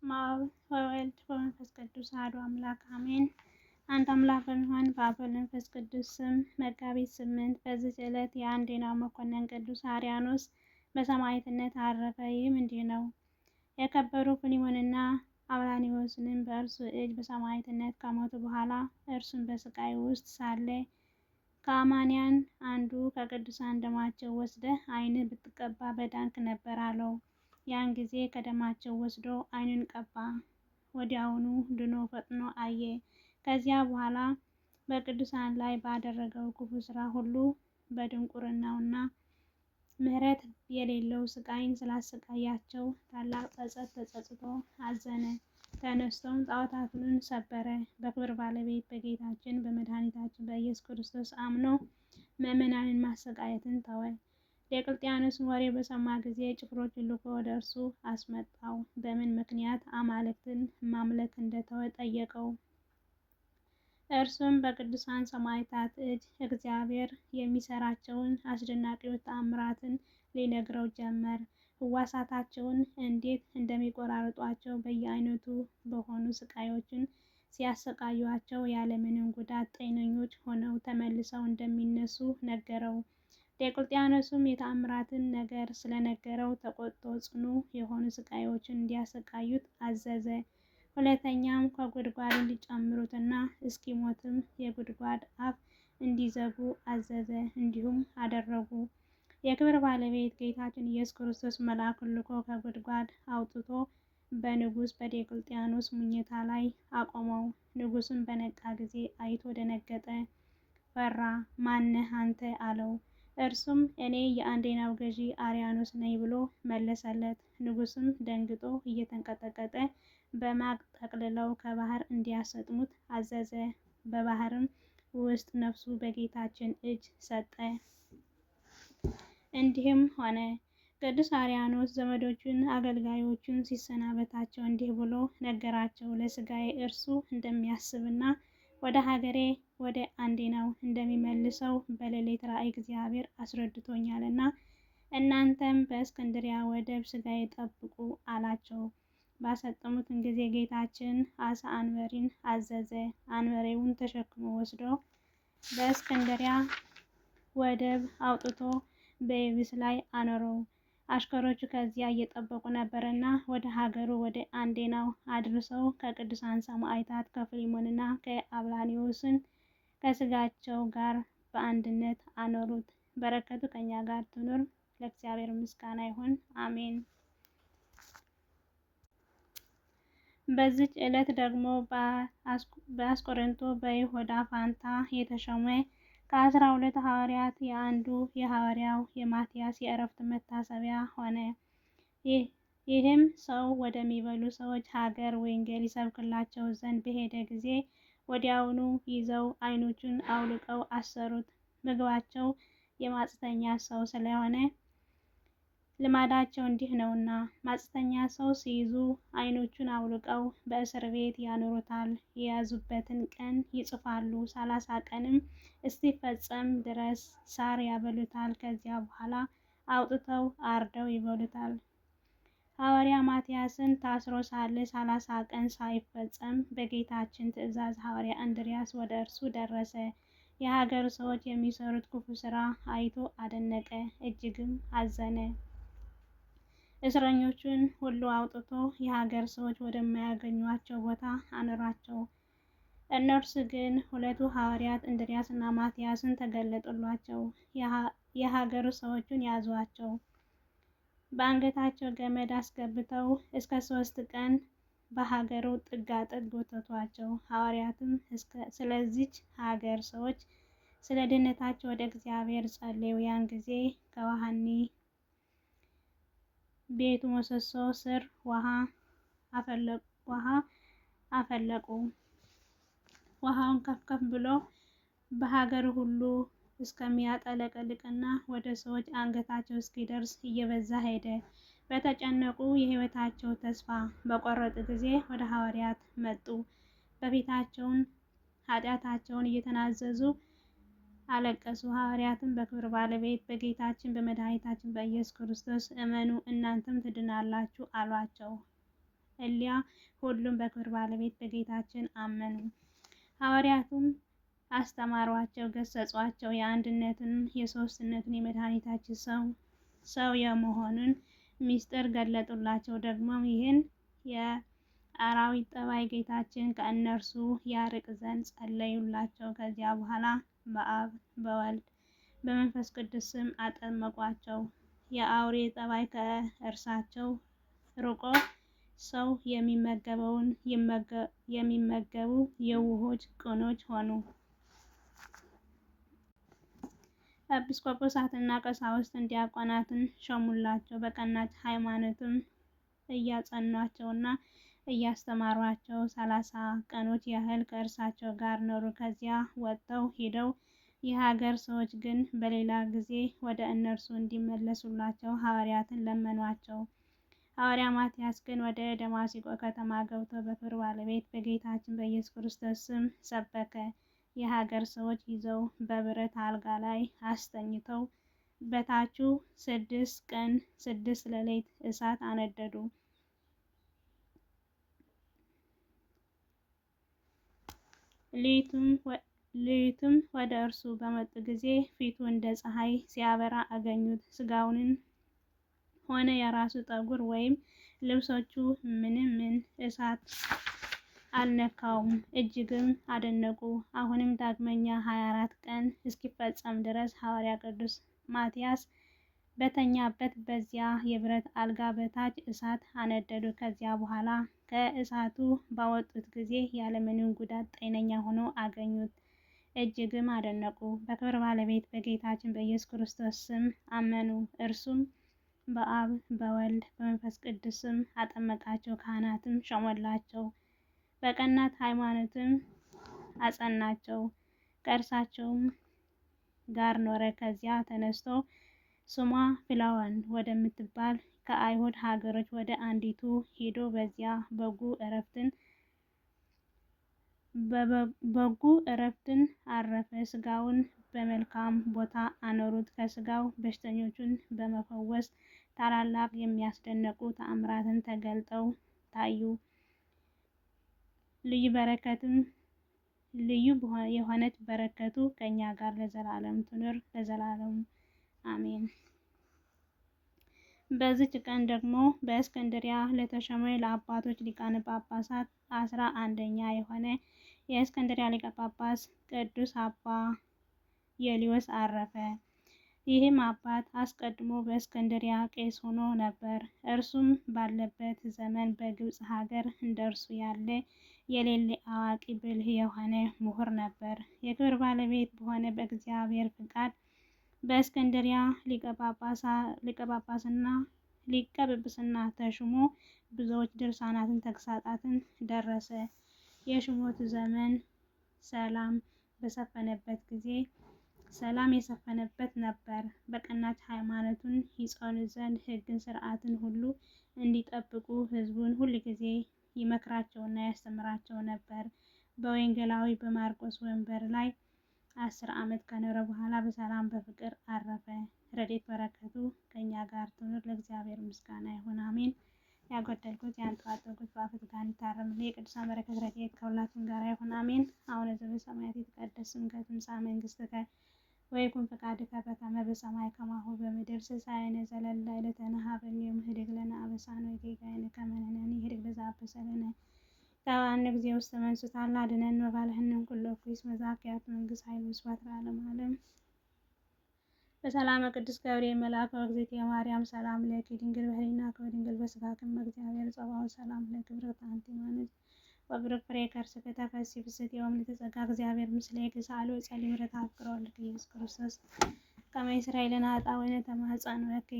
በስመ አብ ወወልድ ወመንፈስ ቅዱስ አሐዱ አምላክ አሜን። አንድ አምላክ በሚሆን በአብ ወልድ መንፈስ ቅዱስ ስም መጋቢት 8 በዚች ዕለት የአንዴናው መኮንን ቅዱስ አርያኖስ በሰማዕትነት አረፈ። ይህም እንዲህ ነው። የከበሩ ፍሊሞንና አብላኒዎስንም በእርሱ እጅ በሰማዕትነት ከሞቱ በኋላ እርሱም በስቃይ ውስጥ ሳለ ከአማንያን አንዱ ከቅዱሳን ደማቸው ወስደህ ዓይንህ ብትቀባ በዳንክ ነበር አለው። ያን ጊዜ ከደማቸው ወስዶ ዓይኑን ቀባ። ወዲያውኑ ድኖ ፈጥኖ አየ። ከዚያ በኋላ በቅዱሳን ላይ ባደረገው ክፉ ስራ ሁሉ በድንቁርናውና ምሕረት የሌለው ስቃይን ስላሰቃያቸው ታላቅ ጸጸት ተጸጽቶ አዘነ። ተነስቶም ጣዖታቱን ሰበረ። በክብር ባለቤት በጌታችን በመድኃኒታችን በኢየሱስ ክርስቶስ አምኖ ምዕመናንን ማሰቃየትን ተወ። ዲዮቅልጥያኖስም ወሬ በሰማ ጊዜ ጭፍሮችን ልኮ ወደ እርሱ አስመጣው። በምን ምክንያት አማልክትን ማምለክ እንደተወ ጠየቀው። እርሱም በቅዱሳን ሰማዕታት እጅ እግዚአብሔር የሚሰራቸውን አስደናቂዎች ተአምራትን ሊነግረው ጀመር። ሕዋሳታቸውን እንዴት እንደሚቆራርጧቸው በየአይነቱ በሆኑ ስቃዮችን ሲያሰቃዩአቸው ያለምንም ጉዳት ጤነኞች ሆነው ተመልሰው እንደሚነሱ ነገረው። ዲዮቅልጥያኖስም የተአምራትን ነገር ስለነገረው ተቆጥቶ ጽኑ የሆኑ ስቃዮችን እንዲያሰቃዩት አዘዘ። ሁለተኛም ከጉድጓድ እንዲጨምሩትና እስኪሞትም የጉድጓድ አፍ እንዲዘጉ አዘዘ። እንዲሁም አደረጉ። የክብር ባለቤት ጌታችን ኢየሱስ ክርስቶስ መልአኩን ልኮ ከጉድጓድ አውጥቶ በንጉሥ በዲዮቅልጥያኖስ ሙኝታ ላይ አቆመው። ንጉሡም በነቃ ጊዜ አይቶ ደነገጠ፣ ፈራ። ማነህ አንተ አለው። እርሱም እኔ የአንዴናው ገዢ አርያኖስ ነኝ ብሎ መለሰለት። ንጉሡም ደንግጦ እየተንቀጠቀጠ በማቅ ጠቅልለው ከባህር እንዲያሰጥሙት አዘዘ። በባህርም ውስጥ ነፍሱ በጌታችን እጅ ሰጠ። እንዲህም ሆነ። ቅዱስ አርያኖስ ዘመዶቹን አገልጋዮቹን ሲሰናበታቸው እንዲህ ብሎ ነገራቸው። ለሥጋዬ እርሱ እንደሚያስብና ወደ ሀገሬ ወደ አንዴናው እንደሚመልሰው በሌሊት ራእይ እግዚአብሔር አስረድቶኛልና እናንተም በእስክንድርያ ወደብ ሥጋዬ ጠብቁ አላቸው። ባሰጠሙትም ጊዜ ጌታችን አሳ አንበሪን አዘዘ። አንበሬውን ተሸክሞ ወስዶ በእስክንድርያ ወደብ አውጥቶ በየብስ ላይ አኖረው። አሽከሮቹ ከዚያ እየጠበቁ ነበርና ወደ ሀገሩ ወደ አንዴናው አድርሰው ከቅዱሳን ሰማዕታት ከፍሊሞንና ከአብላኒዎስን ከሥጋቸው ጋር በአንድነት አኖሩት። በረከቱ ከኛ ጋር ትኑር። ለእግዚአብሔር ምስጋና ይሁን፣ አሜን። በዚች ዕለት ደግሞ በአስቆሮቱ በይሁዳ ፋንታ የተሾመ ከ12 ሐዋርያት የአንዱ የሐዋርያው የማትያስ የዕረፍቱ መታሰቢያ ሆነ። ይህም ሰው ወደሚበሉ ሰዎች ሀገር ወንጌል ይሰብክላቸው ዘንድ በሄደ ጊዜ ወዲያውኑ ይዘው ዓይኖቹን አውልቀው አሰሩት። ምግባቸው የማጽተኛ ሰው ስለሆነ ልማዳቸው እንዲህ ነውና፣ ማጽተኛ ሰው ሲይዙ ዓይኖቹን አውልቀው በእስር ቤት ያኖሩታል። የያዙበትን ቀን ይጽፋሉ። 30 ቀንም እስኪፈጸም ድረስ ሳር ያበሉታል። ከዚያ በኋላ አውጥተው አርደው ይበሉታል። ሐዋርያ ማትያስን ታስሮ ሳለ 30 ቀን ሳይፈጸም በጌታችን ትእዛዝ ሐዋርያ እንድርያስ ወደ እርሱ ደረሰ። የሀገሩ ሰዎች የሚሰሩት ክፉ ሥራ አይቶ አደነቀ፣ እጅግም አዘነ። እስረኞቹን ሁሉ አውጥቶ የሀገር ሰዎች ወደማያገኟቸው ቦታ አኖራቸው። እነርሱ ግን ሁለቱ ሐዋርያት እንድርያስና ማትያስን ተገለጡላቸው። የሀገሩ ሰዎችን ያዟቸው፣ በአንገታቸው ገመድ አስገብተው እስከ 3 ቀን በሀገሩ ጥጋጥግ ጎተቷቸው። ሐዋርያትም ስለዚች ሀገር ሰዎች ስለ ድህነታቸው ወደ እግዚአብሔር ጸለዩ። ያን ጊዜ ከወህኒ ቤቱ ምሰሶ ስር ውሃ አፈለቁ። ውሃውን ከፍ ብሎ በሀገሩ ሁሉ እስከሚያጠለቅልቅና ወደ ሰዎች አንገታቸው እስኪደርስ እየበዛ ሄደ። በተጨነቁ የሕይወታቸው ተስፋ በቆረጡ ጊዜ ወደ ሐዋርያት መጡ። በፊታቸውን ኃጢአታቸውን እየተናዘዙ አለቀሱ። ሐዋርያትም በክብር ባለቤት በጌታችን በመድኃኒታችን በኢየሱስ ክርስቶስ እመኑ እናንተም ትድናላችሁ አሏቸው። እሊያ ሁሉም በክብር ባለቤት በጌታችን አመኑ። ሐዋርያቱም አስተማሯቸው፣ ገሰጿቸው። የአንድነትን የሦስትነትን የመድኃኒታችን ሰው የመሆኑን ምስጢር ገለጡላቸው። ደግሞም ይህን የአራዊት ጠባይ ጌታችን ከእነርሱ ያርቅ ዘንድ ጸለዩላቸው። ከዚያ በኋላ በአብ በወልድ በመንፈስ ቅዱስ ስም አጠመቋቸው። የአውሬ ጠባይ ከእርሳቸው ርቆ ሰው የሚመገበውን የሚመገቡ የዋሆች ቅኖች ሆኑ። ኤጲስቆጶሳትና ቀሳውስትን ዲያቆናትን ሾሙላቸው። በቀናች ሃይማኖትም እያጸኗቸውና እያስተማሯቸው 30 ቀኖች ያህል ከእርሳቸው ጋር ኖሩ። ከዚያ ወጥተው ሄደው የሀገር ሰዎች ግን በሌላ ጊዜ ወደ እነርሱ እንዲመለሱላቸው ሐዋርያትን ለመኗቸው። ሐዋርያ ማትያስ ግን ወደ ደማስቆ ከተማ ገብቶ በክብር ባለቤት በጌታችን በኢየሱስ ክርስቶስ ስም ሰበከ። የሀገር ሰዎች ይዘው በብረት አልጋ ላይ አስተኝተው በታቹ 6 ቀን 6 ሌሊት እሳት አነደዱ። ሌሊቱም ወደ እርሱ በመጡ ጊዜ ፊቱ እንደ ፀሐይ ሲያበራ አገኙት። ሥጋውንም ሆነ የራሱ ጠጉር ወይም ልብሶቹ ምንም እሳት አልነካውም። እጅግም አደነቁ። አሁንም ዳግመኛ 24 ቀን እስኪፈጸም ድረስ ሐዋርያ ቅዱስ ማትያስ በተኛበት በዚያ የብረት አልጋ በታች እሳት አነደዱ። ከዚያ በኋላ ከእሳቱ ባወጡት ጊዜ ያለምንም ጉዳት ጤነኛ ሆኖ አገኙት። እጅግም አደነቁ። በክብር ባለቤት በጌታችን በኢየሱስ ክርስቶስ ስም አመኑ። እርሱም በአብ በወልድ በመንፈስ ቅዱስ ስም አጠመቃቸው። ካህናትም ሾመላቸው። በቀናት ሃይማኖትም አጸናቸው። ከእርሳቸውም ጋር ኖረ። ከዚያ ተነስቶ ስሟ ፍላወን ወደምትባል ከአይሁድ ሀገሮች ወደ አንዲቱ ሄዶ በዚያ በጎ ዕረፍትን አረፈ። ሥጋውን በመልካም ቦታ አኖሩት። ከሥጋው በሽተኞችን በመፈወስ ታላላቅ የሚያስደንቁ ተአምራትን ተገልጠው ታዩ። ልዩ የሆነች በረከቱ ከእኛ ጋር ለዘላለም ትኑር ለዘላለሙ አሜን። በዚች ቀን ደግሞ በእስክንድርያ ለተሾመ ለአባቶች ሊቃነ ጳጳሳት 11ኛ የሆነ የእስክንድርያ ሊቀ ጳጳስ ቅዱስ አባ የልዮስ አረፈ። ይህም አባት አስቀድሞ በእስክንድርያ ቄስ ሆኖ ነበር። እርሱም ባለበት ዘመን በግብፅ ሀገር እንደርሱ ያለ የሌለ አዋቂ ብልህ የሆነ ምሁር ነበር። የክብር ባለቤት በሆነ በእግዚአብሔር ፍቃድ በእስክንድርያ ሊቀ ጵጵስና ተሹሞ ብዙዎች ድርሳናትን ተግሳጻትን ደረሰ። የሹመቱ ዘመን ሰላም የሰፈነበት ነበር። በቀናች ሃይማኖቱን ይጸኑ ዘንድ ሕግን ሥርዓትን ሁሉ እንዲጠብቁ ሕዝቡን ሁልጊዜ ይመክራቸውና ያስተምራቸው ነበር። በወንጌላዊ በማርቆስ ወንበር ላይ 10 ዓመት ከኖረ በኋላ በሰላም በፍቅር አረፈ። ረድኤት በረከቱ ከእኛ ጋር ትኑር። ለእግዚአብሔር ምስጋና ይሁን አሜን። ያጎደልኩት ያንጠባጠብኩት በአፈ ትካን ይታረምልኝ። የቅዱሳን በረከት ረድኤት ከሁላችን ጋር ይሁን አሜን። አቡነ ዘበሰማያት ይትቀደስ ስምከ ትምጻእ መንግሥትከ ወይኩን ፈቃድከ በከመ በሰማይ ከማሁ በምድር ሲሳየነ ዘለለ ዕለትነ ሀበነ ዮም ህድግ ለነ አበሳነ ወጌጋየነ ከመ ንሕነኒ ንኅድግ ለዘአበሰ ለነ ኢታብአነ እግዚኦ ውስተ መንሱት አላ አድኅነነ ወባልሐነ ኩሎ እኩይ እስመ ዘአክያት መንግሥት ኃይል ወስብሐት ለዓለመ ዓለም። በሰላመ ቅዱስ ገብርኤል መልአከ ወእግዝእትየ ማርያም ሰላም ለኪ ድንግል በኅሊናኪ ወድንግል በሥጋኪ እግዚአብሔር ጸባኦት ሰላም ለኪ ብርክት አንቲ እምአንስት ወብሩክ ፍሬ ከርሥኪ ተፈሥሒ ፍስሕት ወምልዕተ ጸጋ እግዚአብሔር ምስሌኪ ሳህሉ ጸልዪ ምሕረተ አፍቅሮ ወልድኪ ኢየሱስ ክርስቶስ ከመ ይስረይ ለነ ኃጣውኢነ ተማኅፀንበኪ